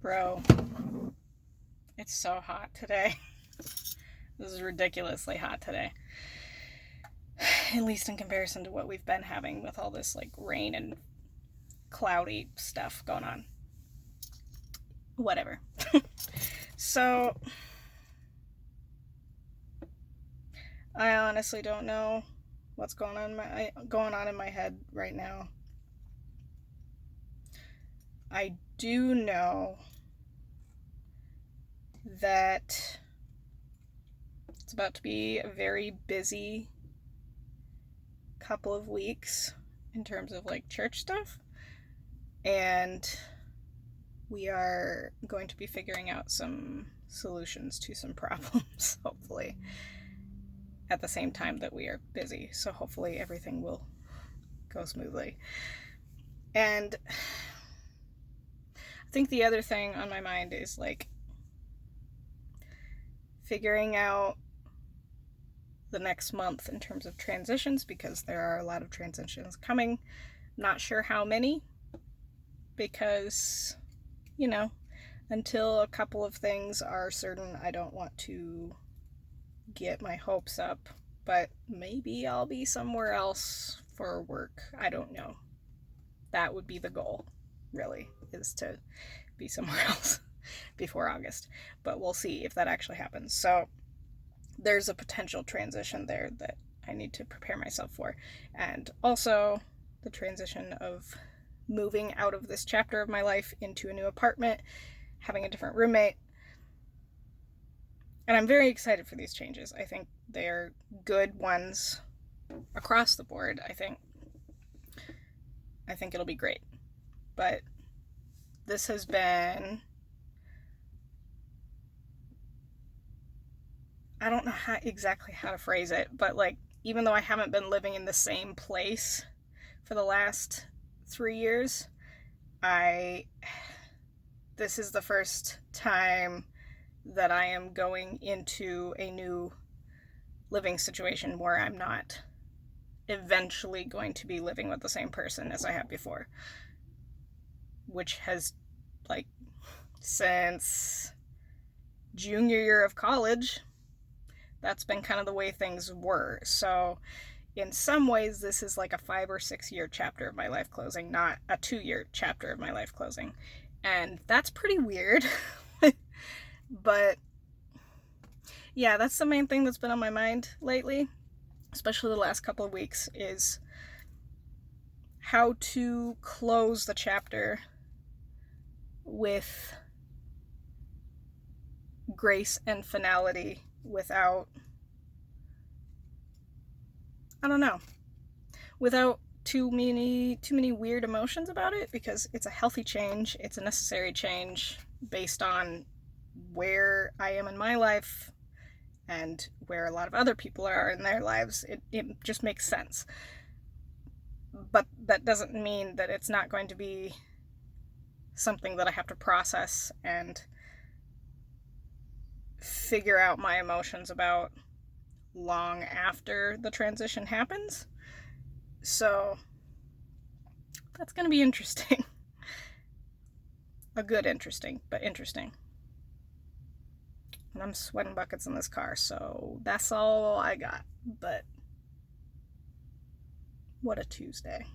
Bro, it's so hot today. This is ridiculously hot today. At least in comparison to what we've been having with all this like rain and cloudy stuff going on. Whatever. So, I honestly don't know what's going on in my head right now. I do know that it's about to be a very busy couple of weeks in terms of like church stuff, and we are going to be figuring out some solutions to some problems, hopefully, at the same time that we are busy. So hopefully everything will go smoothly. And I think the other thing on my mind is like figuring out the next month in terms of transitions, because there are a lot of transitions coming. Not sure how many, because, you know, until a couple of things are certain, I don't want to get my hopes up. But maybe I'll be somewhere else for work. I don't know. That would be the goal, really, is to be somewhere else before August. But we'll see if that actually happens. So there's a potential transition there that I need to prepare myself for. And also the transition of moving out of this chapter of my life into a new apartment, having a different roommate. And I'm very excited for these changes. I think they're good ones across the board. I think it'll be great. But this has been, I don't know exactly how to phrase it, but like, even though I haven't been living in the same place for the last 3 years, this is the first time that I am going into a new living situation where I'm not eventually going to be living with the same person as I have before, which has, like, since junior year of college, that's been kind of the way things were. So in some ways, this is like a 5 or 6 year chapter of my life closing, not a 2-year chapter of my life closing. And that's pretty weird. But yeah, that's the main thing that's been on my mind lately, especially the last couple of weeks, is how to close the chapter with grace and finality without, I don't know, without too many weird emotions about it, because it's a healthy change, it's a necessary change based on where I am in my life and where a lot of other people are in their lives. It just makes sense. But that doesn't mean that it's not going to be something that I have to process and figure out my emotions about long after the transition happens. So that's going to be interesting. A good interesting, but interesting. And I'm sweating buckets in this car, so that's all I got. But what a Tuesday.